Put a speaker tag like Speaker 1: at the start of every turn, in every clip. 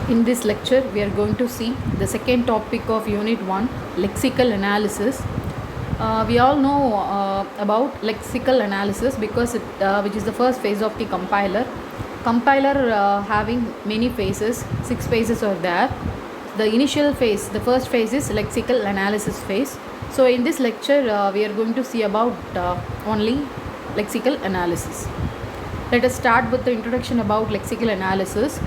Speaker 1: In this lecture, we are going to see the second topic of Unit 1, lexical analysis. We all know about lexical analysis because which is the first phase of the compiler. Compiler having many phases, 6 phases are there. The initial phase, the first phase is lexical analysis phase. So in this lecture, we are going to see about only lexical analysis. Let us start with the introduction about lexical analysis.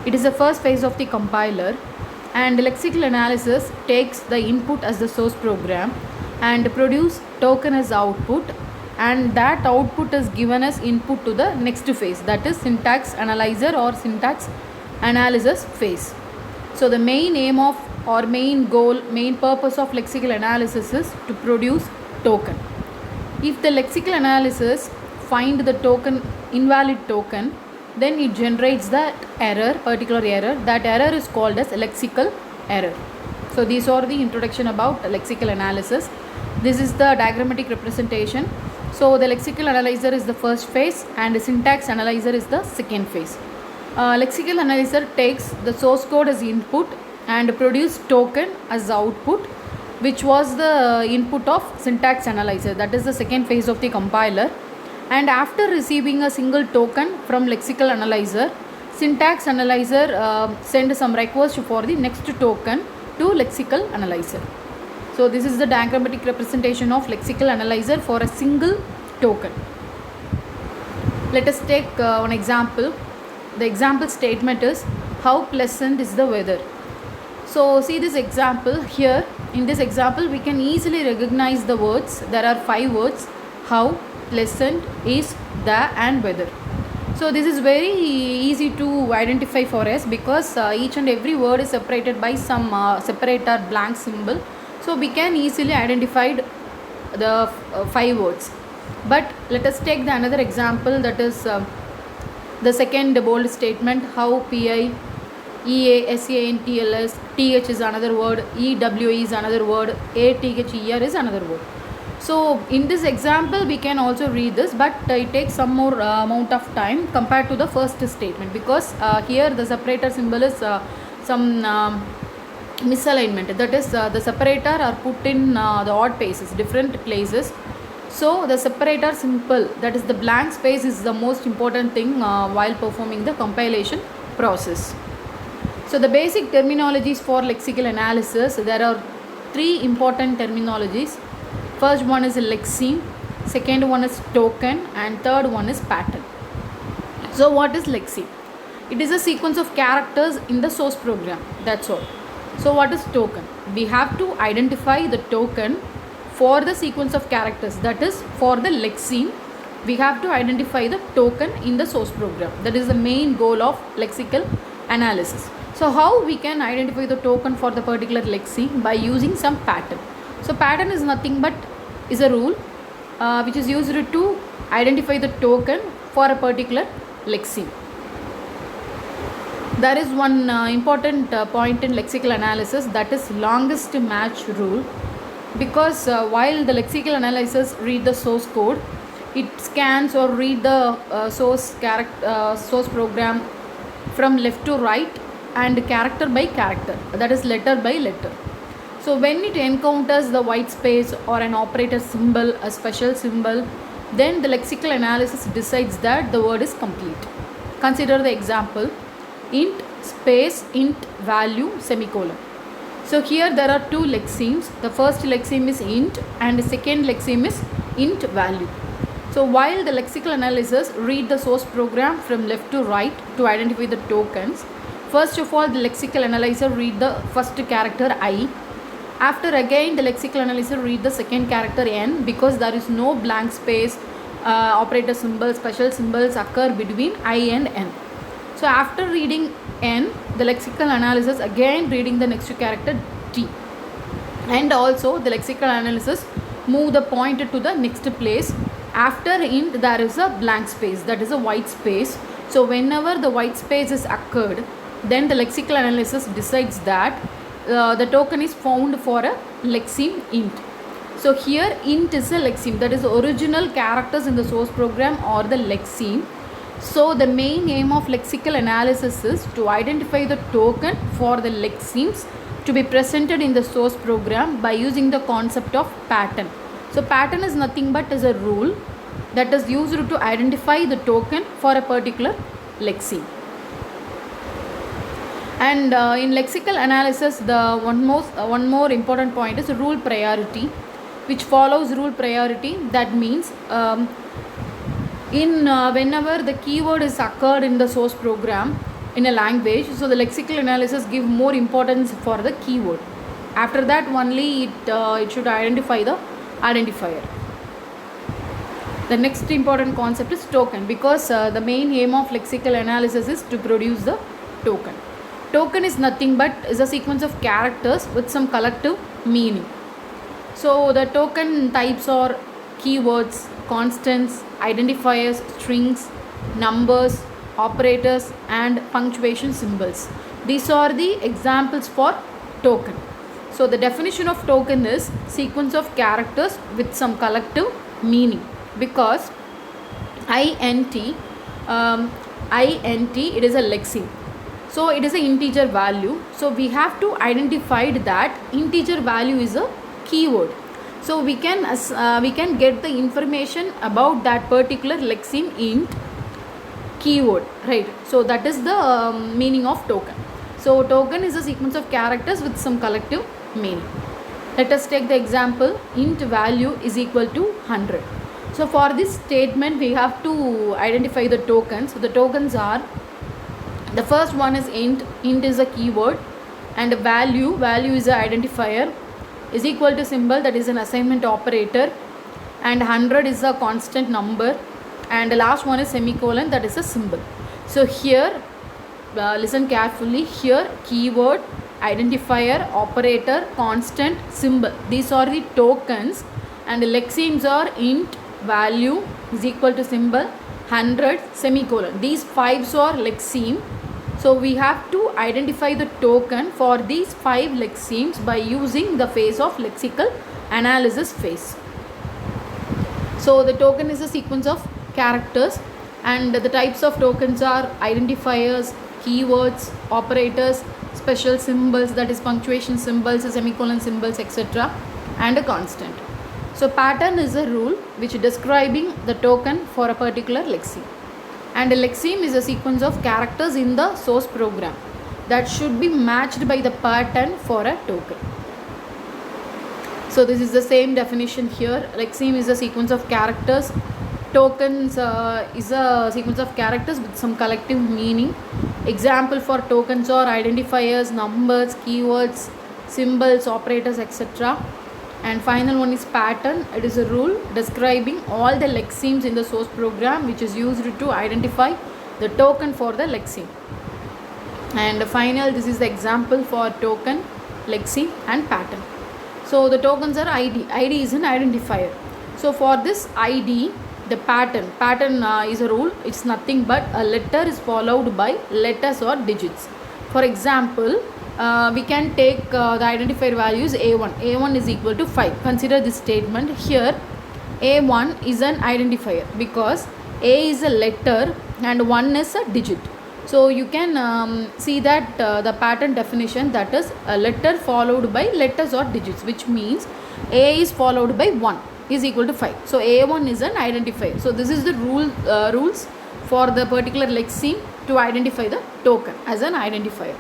Speaker 1: It is the first phase of the compiler, and lexical analysis takes the input as the source program and produce token as output, and that output is given as input to the next phase, that is syntax analyzer or syntax analysis phase. So the main aim of or main goal, main purpose of lexical analysis is to produce token. If the lexical analysis find the token invalid token, then it generates that error, particular error. That error is called as lexical error. So these are the introduction about lexical analysis. This is the diagrammatic representation. So the lexical analyzer is the first phase and the syntax analyzer is the second phase. Lexical analyzer takes the source code as input and produce token as output, which was the input of syntax analyzer. That is the second phase of the compiler. And after receiving a single token from lexical analyzer, syntax analyzer sends some request for the next token to lexical analyzer. So this is the diagrammatic representation of lexical analyzer for a single token. Let us take one example. The example statement is, how pleasant is the weather? So see this example here. In this example, we can easily recognize the words. There are 5 words: how, pleasant, is, the, and whether. So this is very easy to identify for us because each and every word is separated by some separator blank symbol. So we can easily identify the 5 words. But let us take the another example, that is the second bold statement, how, pi, ea, santls, th is another word, ewe is another word, ather is another word. So in this example we can also read this, but it takes some more amount of time compared to the first statement, because here the separator symbol is some misalignment, that is the separator are put in the odd places, different places. So the separator symbol, that is the blank space, is the most important thing while performing the compilation process. So the basic terminologies for lexical analysis, there are 3 important terminologies. First one is lexeme, second one is token, and third one is pattern. So what is lexeme? It is a sequence of characters in the source program, that's all. So what is token? We have to identify the token for the sequence of characters, that is for the lexeme we have to identify the token in the source program. That is the main goal of lexical analysis. So how we can identify the token for the particular lexeme? By using some pattern. So pattern is nothing but is a rule which is used to identify the token for a particular lexeme. There is one important point in lexical analysis, that is longest match rule, because while the lexical analysis read the source code, it scans or read the source program from left to right and character by character, that is letter by letter. So when it encounters the white space or an operator symbol, a special symbol, then the lexical analysis decides that the word is complete. Consider the example, int space int value semicolon. So here there are 2 lexemes. The first lexeme is int and the second lexeme is int value. So while the lexical analysis read the source program from left to right to identify the tokens, first of all the lexical analyzer read the first character I. After again the lexical analyzer read the second character n, because there is no blank space, operator symbols, special symbols occur between I and n. So after reading n, the lexical analysis again reading the next character t, and also the lexical analysis move the pointer to the next place. After int there is a blank space, that is a white space. So whenever the white space is occurred, then the lexical analysis decides that the token is found for a lexeme int. So here int is a lexeme, that is original characters in the source program or the lexeme. So the main aim of lexical analysis is to identify the token for the lexemes to be presented in the source program by using the concept of pattern. So pattern is nothing but is a rule that is used to identify the token for a particular lexeme. And in lexical analysis, the one more important point is rule priority, which follows rule priority. That means whenever the keyword is occurred in the source program in a language, so the lexical analysis give more importance for the keyword. After that only it should identify the identifier. The next important concept is token, because the main aim of lexical analysis is to produce the token. Token is nothing but is a sequence of characters with some collective meaning. So the token types are keywords, constants, identifiers, strings, numbers, operators, and punctuation symbols. These are the examples for token. So the definition of token is sequence of characters with some collective meaning, because int it is a lexeme. So it is an integer value. So we have to identify that integer value is a keyword. So we can get the information about that particular lexeme int keyword, right? So that is the meaning of token. So token is a sequence of characters with some collective meaning. Let us take the example, int value is equal to 100. So for this statement we have to identify the tokens. So the tokens are, the first one is int is a keyword, and value is an identifier, is equal to symbol, that is an assignment operator, and 100 is a constant number, and the last one is semicolon, that is a symbol. So here listen carefully, here keyword, identifier, operator, constant, symbol, these are the tokens, and the lexemes are int value is equal to symbol, 100, semicolon. These fives are lexeme. So we have to identify the token for these 5 lexemes by using the phase of lexical analysis phase. So the token is a sequence of characters, and the types of tokens are identifiers, keywords, operators, special symbols, that is punctuation symbols, semicolon symbols, etc., and a constant. So pattern is a rule which is describing the token for a particular lexeme. And a lexeme is a sequence of characters in the source program that should be matched by the pattern for a token. So this is the same definition here. Lexeme is a sequence of characters. Tokens is a sequence of characters with some collective meaning. Example for tokens are identifiers, numbers, keywords, symbols, operators, etc. And final one is pattern. It is a rule describing all the lexemes in the source program which is used to identify the token for the lexeme. And final, this is the example for token, lexeme, and pattern. So the tokens are ID. ID is an identifier. So for this ID, the pattern is a rule. It's nothing but a letter is followed by letters or digits. For example, we can take the identifier values A1. A1 is equal to 5. Consider this statement. Here A1 is an identifier because A is a letter and 1 is a digit. So you can see that the pattern definition, that is a letter followed by letters or digits, which means A is followed by 1 is equal to 5. So A1 is an identifier. So this is the rules for the particular lexeme to identify the token as an identifier.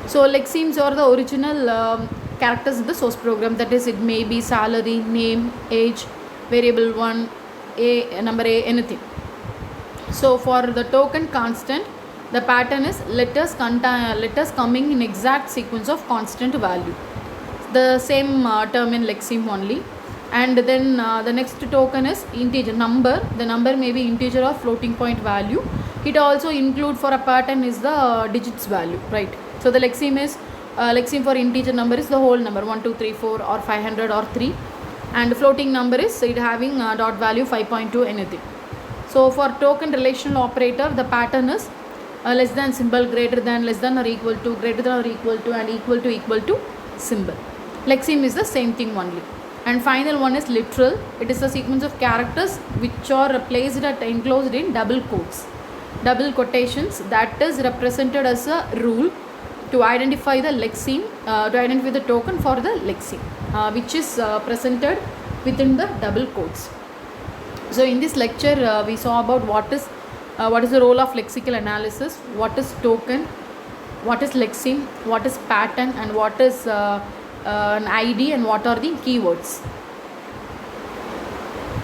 Speaker 1: So lexemes are the original characters in the source program, that is it may be salary, name, age, variable 1, number A, anything. So for the token constant, the pattern is letters coming in exact sequence of constant value. The same term in lexeme only. And then the next token is integer, number. The number may be integer or floating point value. It also include for a pattern is the digits value, right? So the lexeme is lexeme for integer number is the whole number 1, 2, 3, 4 or 500 or 3, and floating number is it having dot value 5.2 anything. So for token relational operator, the pattern is less than symbol, greater than, less than or equal to, greater than or equal to, and equal to symbol. Lexeme is the same thing only. And final one is literal. It is a sequence of characters which are placed at enclosed in double quotes. double quotations, that is represented as a rule to identify the lexeme, to identify the token for the lexeme, which is presented within the double quotes. So in this lecture we saw about what is the role of lexical analysis, what is token, what is lexeme, what is pattern, and what is an ID, and what are the keywords.